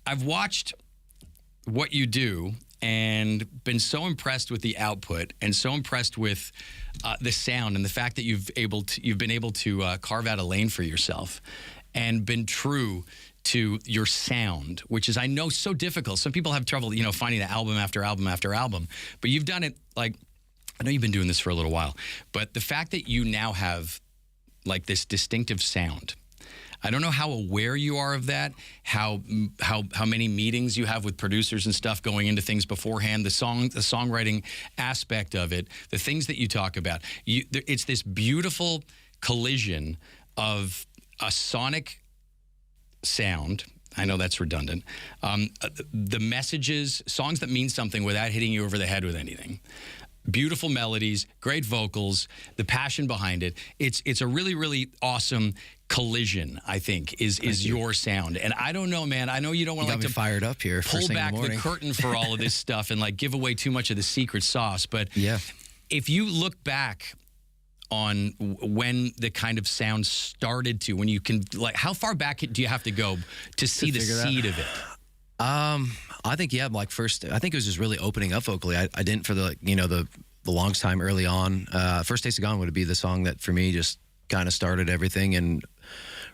I've watched what you do and been so impressed with the output and so impressed with the sound and the fact that you've been able to carve out a lane for yourself and been true to your sound, which is, I know, so difficult. Some people have trouble, finding the album after album after album, but you've done it. Like, I know you've been doing this for a little while, but the fact that you now have like this distinctive sound, I don't know how aware you are of that, how many meetings you have with producers and stuff going into things beforehand, the songwriting aspect of it, the things that you talk about. It's this beautiful collision of a sonic sound. I know that's redundant. The messages, songs that mean something without hitting you over the head with anything. Beautiful melodies, great vocals, the passion behind it. It's a really, really awesome collision, I think, is your sound. And I don't know, man. I know you don't want to fired up here. Pull back the curtain for all of this stuff and like give away too much of the secret sauce. But yeah, if you look back on when the kind of sound started to, when you can, like, how far back do you have to go to see the seed of it? I think, yeah, like first, I think it was just really opening up vocally. I didn't for the longest time early on. First Taste of Gone would be the song that for me just kind of started everything and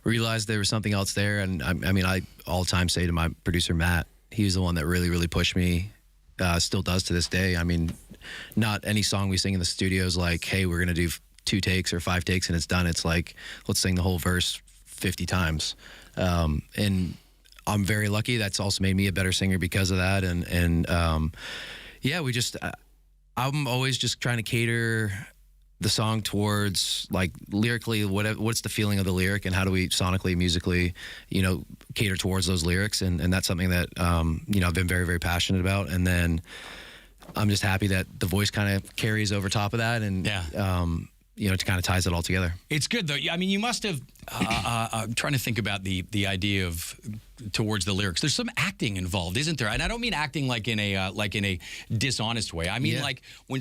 realized there was something else there. And I all the time say to my producer, Matt, he was the one that really, really pushed me, still does to this day. I mean, not any song we sing in the studio is like, hey, we're going to do 2 takes or 5 takes and it's done. It's like, let's sing the whole verse 50 times. And I'm very lucky. That's also made me a better singer because of that. And yeah, I'm always just trying to cater the song towards, like, lyrically, what's the feeling of the lyric and how do we sonically, musically, cater towards those lyrics. And that's something that, I've been very, very passionate about. And then I'm just happy that the voice kind of carries over top of that. And, it kind of ties it all together. It's good, though. I mean, you must have, I'm trying to think about the idea of towards the lyrics. There's some acting involved, isn't there? And I don't mean acting like in a dishonest way. I mean, like when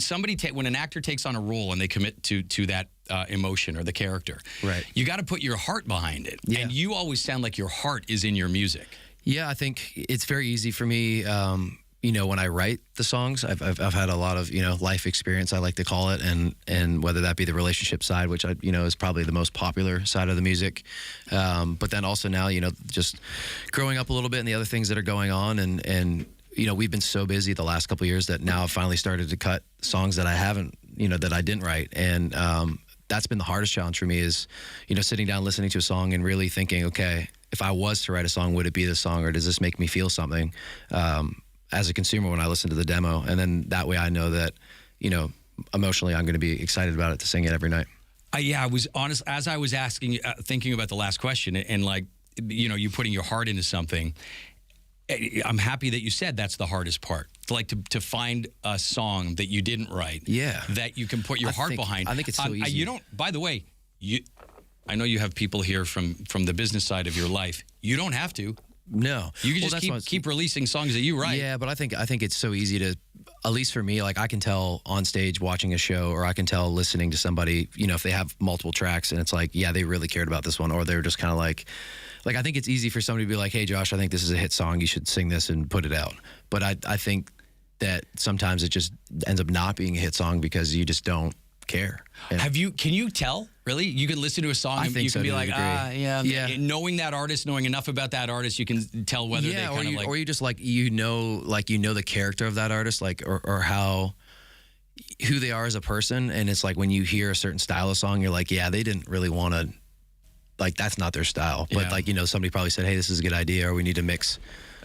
when an actor takes on a role and they commit to that emotion or the character, right? You got to put your heart behind it. Yeah. And you always sound like your heart is in your music. Yeah, I think it's very easy for me. When I write the songs, I've had a lot of, life experience, I like to call it, and whether that be the relationship side, which is probably the most popular side of the music. But then also now, just growing up a little bit and the other things that are going on and we've been so busy the last couple of years that now I've finally started to cut songs that I haven't, that I didn't write. And that's been the hardest challenge for me is, sitting down, listening to a song and really thinking, okay, if I was to write a song, would it be this song or does this make me feel something? As a consumer when I listen to the demo, and then that way I know that, emotionally I'm going to be excited about it to sing it every night. I was honest as I was thinking about the last question and like, you putting your heart into something. I'm happy that you said that's the hardest part. Like to find a song that you didn't write, that you can put your heart behind. I think it's so easy. By the way, I know you have people here from the business side of your life. You don't have to. No, you can just keep releasing songs that you write. Yeah, but I think it's so easy to, at least for me, like I can tell on stage watching a show, or I can tell listening to somebody, if they have multiple tracks and it's like, yeah, they really cared about this one, or they're just kind of like I think it's easy for somebody to be like, hey, Josh, I think this is a hit song. You should sing this and put it out. But I think that sometimes it just ends up not being a hit song because you just don't care. Can you tell? Really? You can listen to a song and you can be like, yeah. Knowing that artist, knowing enough about that artist, you can tell whether they kind of like... Or you just like, the character of that artist, like, or how, who they are as a person. And it's like when you hear a certain style of song, you're like, yeah, they didn't really want to, like, that's not their style. But like, somebody probably said, hey, this is a good idea, or we need to mix...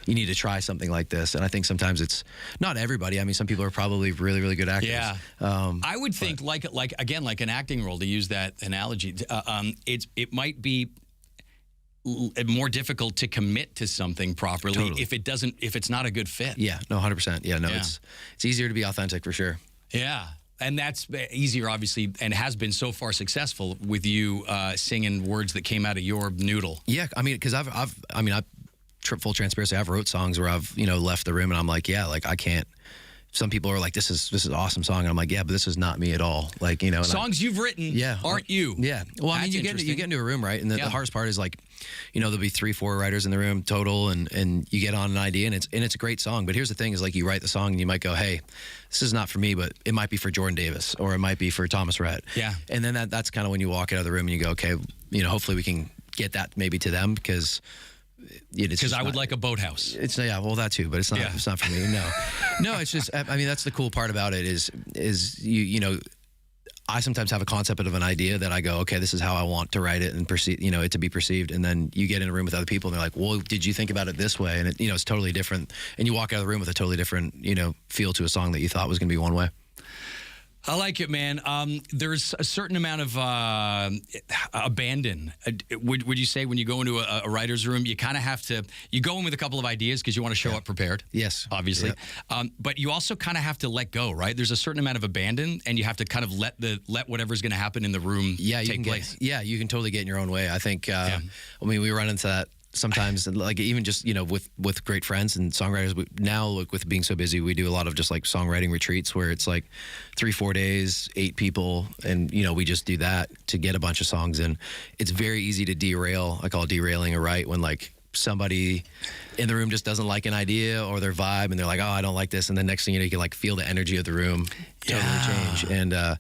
You need to try something like this. And I think sometimes it's not everybody. I mean, some people are probably really, really good actors. Yeah. I would think like an acting role, to use that analogy, it might be more difficult to commit to something properly if it's not a good fit. Yeah, no, 100%. Yeah, no, it's easier to be authentic for sure. Yeah. And that's easier, obviously, and has been so far successful with you singing words that came out of your noodle. Yeah, I mean, because I've full transparency, I've wrote songs where I've, left the room and I'm like, yeah, like I can't some people are like, this is an awesome song. And I'm like, yeah, but this is not me at all. Like, you know. Songs you've written aren't you. Yeah. Well, I mean, you get into a room, right? And the hardest part is like, you know, there'll be 3-4 writers in the room total, and you get on an idea, and it's a great song. But here's the thing: is like you write the song, and you might go, hey, this is not for me, but it might be for Jordan Davis, or it might be for Thomas Rhett. Yeah. And then that's kind of when you walk out of the room and you go, okay, you know, hopefully we can get that maybe to them, because I would like a boathouse. It's well, that too, but it's not. It's not for me. No, it's just. I mean, that's the cool part about it is you know. I sometimes have a concept of an idea that I go, okay, this is how I want to write it and perceive, you know, it to be perceived. And then you get in a room with other people and they're like, well, did you think about it this way? And it, you know, it's totally different. And you walk out of the room with a totally different, you know, feel to a song that you thought was going to be one way. I like it, man. There's a certain amount of abandon. Would you say when you go into a writer's room, you kind of have to, you go in with a couple of ideas because you want to show up prepared. Yes. Obviously. Yep. But you also kind of have to let go, right? There's a certain amount of abandon, and you have to kind of let whatever's going to happen in the room take place. You can totally get in your own way. I think, I mean, we run into that sometimes, like even just, you know, with great friends and songwriters. Now, look, with being so busy, we do a lot of just like songwriting retreats where it's like 3-4 days, 8 people, and you know, we just do that to get a bunch of songs in. It's very easy to derail. I call it derailing a write, when like somebody in the room just doesn't like an idea or their vibe, and they're like, oh, I don't like this, and then next thing you know, you can like feel the energy of the room totally change, and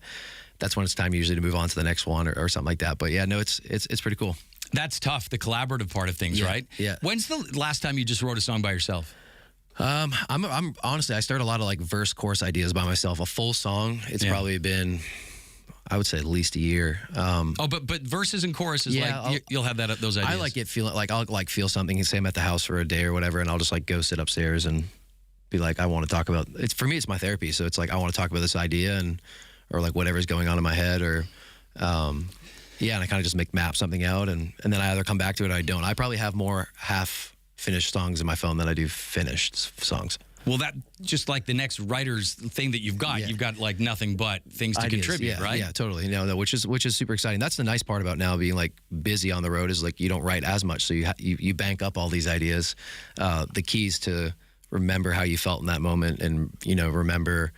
that's when it's time usually to move on to the next one or something like that. But yeah, no, it's pretty cool. That's tough, the collaborative part of things, right? Yeah. When's the last time you just wrote a song by yourself? I'm honestly, I start a lot of like verse chorus ideas by myself. A full song, it's probably been, I would say, at least a year. But verses and choruses, like you'll have those ideas. I like it feeling like I'll like feel something and say I'm at the house for a day or whatever, and I'll just like go sit upstairs and be like, I want to talk about. It's for me, it's my therapy. So it's like I want to talk about this idea or like whatever's going on in my head or. And I kind of just map something out, and then I either come back to it or I don't. I probably have more half-finished songs in my phone than I do finished songs. Well, that just like the next writer's thing that you've got. You've got like nothing but things to contribute, right? Yeah, totally. You know, which is super exciting. That's the nice part about now being like busy on the road is like you don't write as much, so you bank up all these ideas. The keys to remember how you felt in that moment, and you know, remember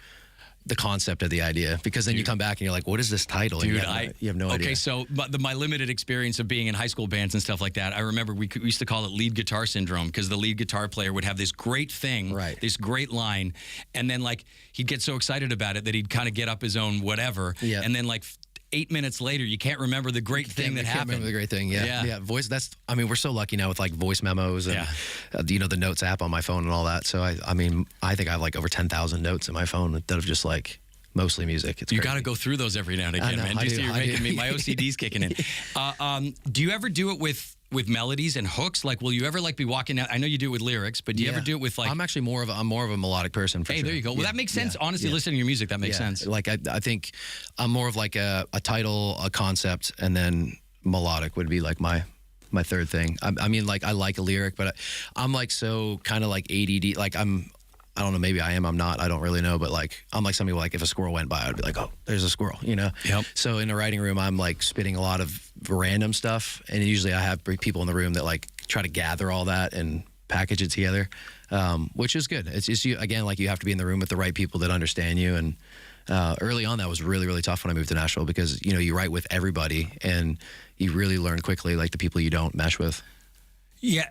the concept of the idea, because then you come back and you're like, what is this title? Dude, you have no idea. Okay, so my limited experience of being in high school bands and stuff like that, I remember we used to call it lead guitar syndrome, because the lead guitar player would have this great thing, this great line, and then like he'd get so excited about it that he'd kind of get up his own whatever, and then like 8 minutes later, you can't remember the great thing that happened. Remember the great thing, yeah. Voice. I mean, we're so lucky now with like voice memos and you know, the notes app on my phone and all that. So I mean, I think I have like over 10,000 notes in my phone that have just like mostly music. It's you got to go through those every now and again, man. You're making me, my OCD's kicking in. Do you ever do it with melodies and hooks? Like, will you ever like be walking out? I know you do it with lyrics, but do you ever do it with like? I'm actually more of a melodic person. For sure. There you go. Well, that makes sense. Honestly, listening to your music, that makes sense. Like I think I'm more of like a title, a concept, and then melodic would be like my third thing. I mean, like I like a lyric, but I'm like so kind of like ADD. Like I don't know, maybe I am, I'm not, I don't really know, but like, I'm like somebody like if a squirrel went by, I'd be like, oh, there's a squirrel, you know? Yep. So in a writing room, I'm like spitting a lot of random stuff, and usually I have people in the room that like try to gather all that and package it together, which is good. It's just, again, like you have to be in the room with the right people that understand you, and early on that was really, really tough when I moved to Nashville, because, you know, you write with everybody, and you really learn quickly, like the people you don't mesh with. Yeah,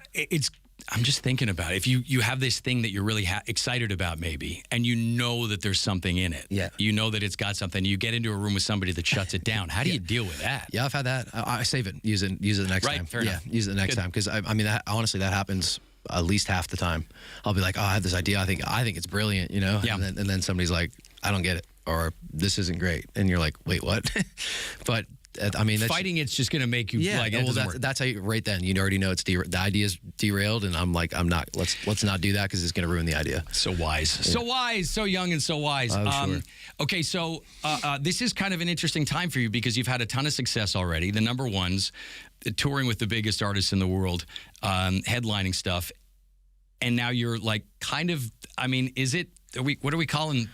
I'm just thinking about it. If you have this thing that you're really excited about maybe, and you know that there's something in it. Yeah. You know that it's got something. You get into a room with somebody that shuts it down. How do you deal with that? Yeah, I've had that. I save it. Use it the next time. Fair enough. Use it the next time. Because, I mean, honestly, that happens at least half the time. I'll be like, oh, I have this idea. I think it's brilliant, you know? Yeah. And then somebody's like, I don't get it. Or this isn't great. And you're like, wait, what? But I mean, fighting it's just going to make you like, well, that's how you, right then you already know the idea's derailed, and I'm like, I'm not, let's not do that, because it's going to ruin the idea. So wise, so wise, so young and so wise. Sure. Okay, so this is kind of an interesting time for you, because you've had a ton of success already. The number ones, touring with the biggest artists in the world, headlining stuff, and now you're like kind of, I mean, what are we calling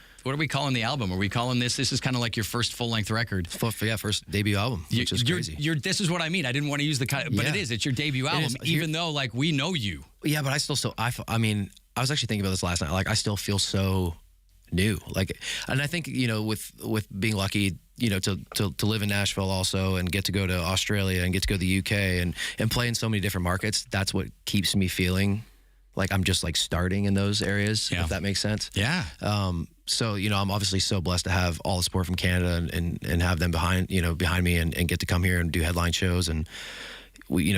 the album? Are we calling this is kind of like your first full-length record? First debut album, which is crazy. This is what I mean. I didn't want to use the kind, but it is. It's your debut album, even though like we know you. Yeah, but I still I mean, I was actually thinking about this last night. Like, I still feel so new. Like, and I think, you know, with being lucky, you know, to live in Nashville also and get to go to Australia and get to go to the UK and play in so many different markets, that's what keeps me feeling like I'm just like starting in those areas, if that makes sense. Yeah. So, you know, I'm obviously so blessed to have all the support from Canada and have them behind me and get to come here and do headline shows. And we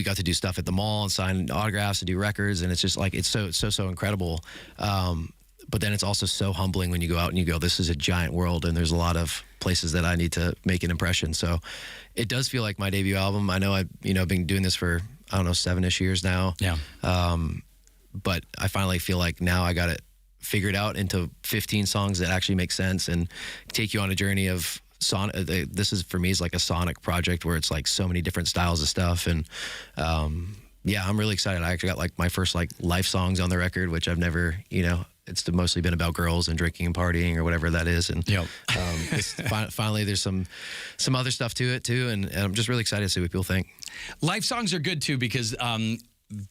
got to do stuff at the mall and sign autographs and do records. And it's just like, it's so incredible. But then it's also so humbling when you go out and you go, this is a giant world and there's a lot of places that I need to make an impression. So it does feel like my debut album. I know I've been doing this for, I don't know, 7-ish years now. Yeah. But I finally feel like now I got it figured out into 15 songs that actually make sense and take you on a journey of this is for me is like a sonic project where it's like so many different styles of stuff. And yeah, I'm really excited. I actually got like my first like life songs on the record, which I've never, it's mostly been about girls and drinking and partying or whatever that is. And finally there's some other stuff to it too. And I'm just really excited to see what people think. Life songs are good too, because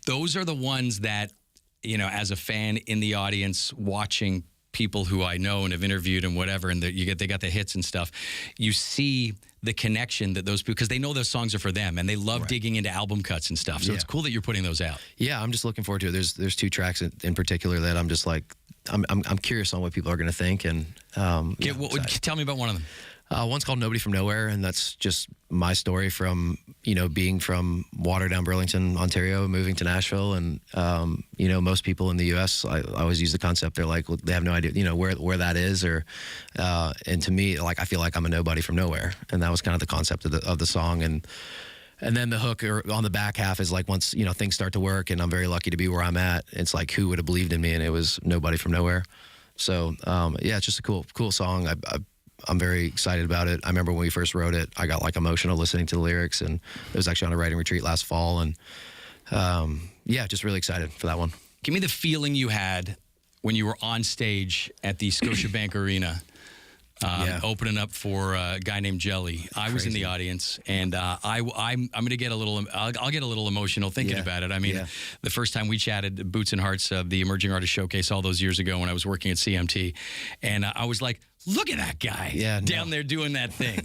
those are the ones that, as a fan in the audience watching people who I know and have interviewed and whatever, and they got the hits and stuff, you see the connection that those people, because they know those songs are for them and they love digging into album cuts and stuff. So it's cool that you're putting those out. Yeah, I'm just looking forward to it. There's 2 tracks in particular that I'm just like, I'm curious on what people are going to think. And tell me about one of them. One's called Nobody from Nowhere, and that's just my story from, being from Waterdown, Burlington, Ontario, moving to Nashville. And, most people in the U.S., I always use the concept, they're like, well, they have no idea, where that is. And to me, like, I feel like I'm a nobody from nowhere. And that was kind of the concept of the song. And then the hook on the back half is like, once, things start to work and I'm very lucky to be where I'm at, it's like, who would have believed in me? And it was Nobody from Nowhere. So, it's just a cool song. I'm very excited about it. I remember when we first wrote it, I got like emotional listening to the lyrics, and it was actually on a writing retreat last fall. And just really excited for that one. Give me the feeling you had when you were on stage at the Scotiabank Arena, opening up for a guy named Jelly. I was in the audience, and I'm going to get I'll get a little emotional thinking about it. I mean, the first time we chatted, Boots and Hearts, the Emerging Artist Showcase all those years ago when I was working at CMT, and I was like, look at that guy down there doing that thing.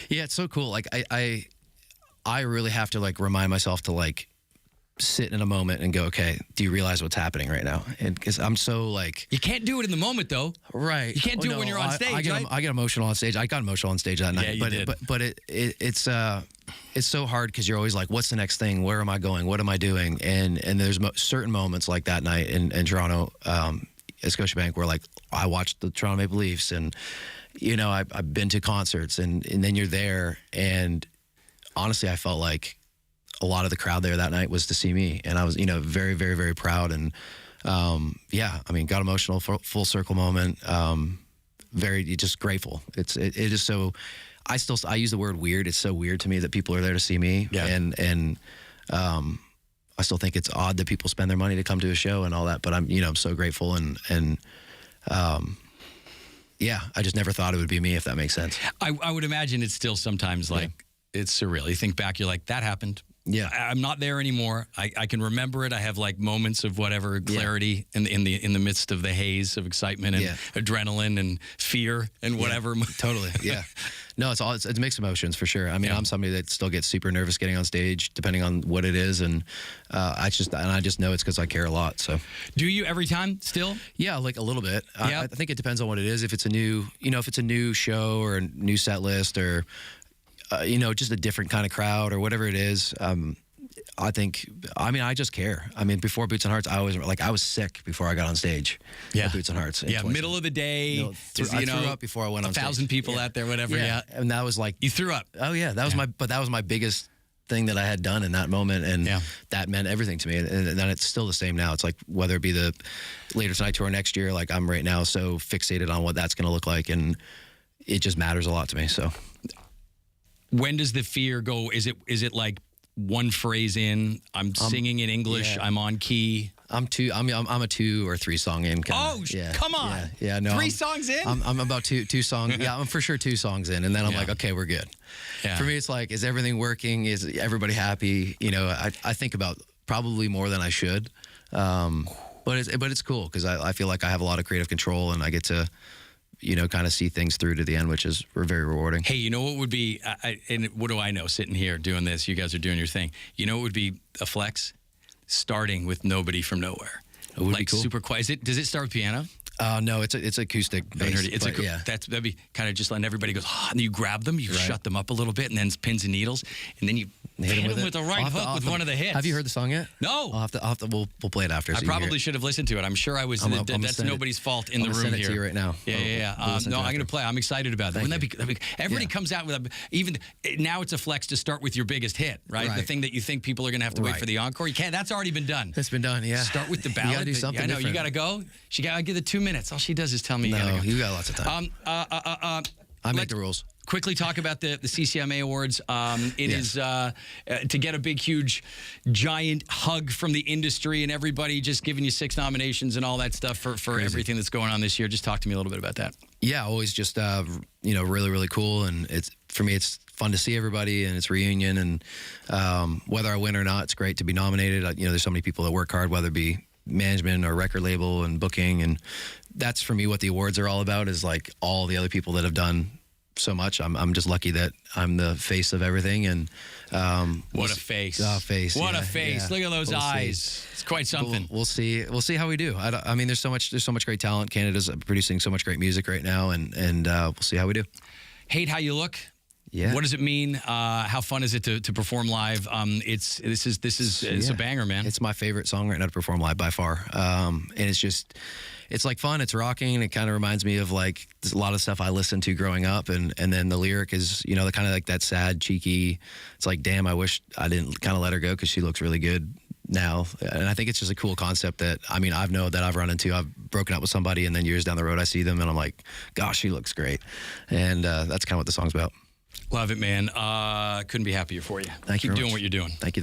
Yeah, it's so cool. Like I really have to like remind myself to like sit in a moment and go, okay, do you realize what's happening right now? And because I'm so like, you can't do it in the moment though, right? You can't do it when you're on stage. I get emotional on stage. I got emotional on stage that night. But it's so hard because you're always like, what's the next thing? Where am I going? What am I doing? And there's certain moments like that night in Toronto. At Scotiabank, where like I watched the Toronto Maple Leafs, and I've been to concerts, and then you're there, and honestly, I felt like a lot of the crowd there that night was to see me, and I was very, very, very proud, and got emotional, full circle moment, very just grateful. It is so. I use the word weird. It's so weird to me that people are there to see me, and I still think it's odd that people spend their money to come to a show and all that, but I'm so grateful and I just never thought it would be me, if that makes sense. I would imagine it's still sometimes like it's surreal. You think back, you're like, that happened. Yeah, I'm not there anymore. I can remember it. I have like moments of whatever clarity in the midst of the haze of excitement and adrenaline and fear and whatever. Totally. Yeah. No, it's mixed emotions for sure. I mean, I'm somebody that still gets super nervous getting on stage, depending on what it is, and I just know it's because I care a lot. So, do you every time still? Yeah, like a little bit. I think it depends on what it is. If it's a new show or a new set list, or just a different kind of crowd or whatever it is. I just care. I mean, before Boots and Hearts, I was sick before I got on stage. Yeah, at Boots and Hearts. Yeah, middle of the day. I threw up before I went on stage. 1,000 people out there, whatever. Yeah, and that was like, you threw up. Oh yeah, that was my biggest thing that I had done in that moment, and that meant everything to me. And then it's still the same now. It's like whether it be the Later Tonight tour next year, like I'm right now so fixated on what that's going to look like, and it just matters a lot to me. So, when does the fear go? Is it like one phrase in, I'm singing in English, I'm on key? I'm a 2 or 3 song in. Come on. Yeah, no. 3 songs in? I'm about two songs. Yeah, I'm for sure 2 songs in. And then I'm like, okay, we're good. Yeah. For me, it's like, is everything working? Is everybody happy? I think about probably more than I should. But it's cool because I feel like I have a lot of creative control and I get to, kind of see things through to the end, which is very rewarding. Hey, you know what would be, and what do I know sitting here doing this? You guys are doing your thing. You know what would be a flex? Starting with Nobody from Nowhere. It would be cool. Super quiet. Does it start with piano? No, it's acoustic bass. That'd be kind of just letting everybody go, and then you grab them, you shut them up a little bit, and then pins and needles, and then you hit them with the right hook with one of the hits. Have you heard the song yet? No. I'll have to we'll play it after. I probably should have listened to it. I'm sure I was. That's nobody's fault in the room here. I'm here. To you right now. Yeah. No, I'm going to play. I'm excited about that. Wouldn't that be everybody comes out with even now it's a flex to start with your biggest hit, right? The thing that you think people are going to have to wait for the encore. You can't. That's already been done. It's been done. Yeah. Start with the ballad. You got to do something. I know. Different. You got to go. I give it 2 minutes. All she does is tell me. No, you got lots of time. I make the rules. Quickly talk about the CCMA Awards. It is to get a big, huge, giant hug from the industry and everybody just giving you 6 nominations and all that stuff for everything that's going on this year. Just talk to me a little bit about that. Yeah, always just really, really cool. And for me, it's fun to see everybody and it's reunion. And whether I win or not, it's great to be nominated. There's so many people that work hard, whether it be management or record label and booking, and that's for me what the awards are all about, is like all the other people that have done so much. I'm just lucky that I'm the face of everything. And what a face! What a face! Yeah. Look at those eyes. See. It's quite something. We'll see how we do. I mean, there's so much great talent. Canada's producing so much great music right now, and we'll see how we do. Hate how you look. Yeah. What does it mean? How fun is it to perform live? This is a banger, man. It's my favorite song right now to perform live by far. And it's like fun. It's rocking. And it kind of reminds me of like a lot of stuff I listened to growing up. And then the lyric is, the kind of like that sad, cheeky. It's like, damn, I wish I didn't kind of let her go because she looks really good now. And I think it's just a cool concept that, I know that I've run into. I've broken up with somebody and then years down the road I see them and I'm like, gosh, she looks great. And that's kind of what the song's about. Love it, man. Couldn't be happier for you. Thank you. Keep doing what you're doing. Thank you.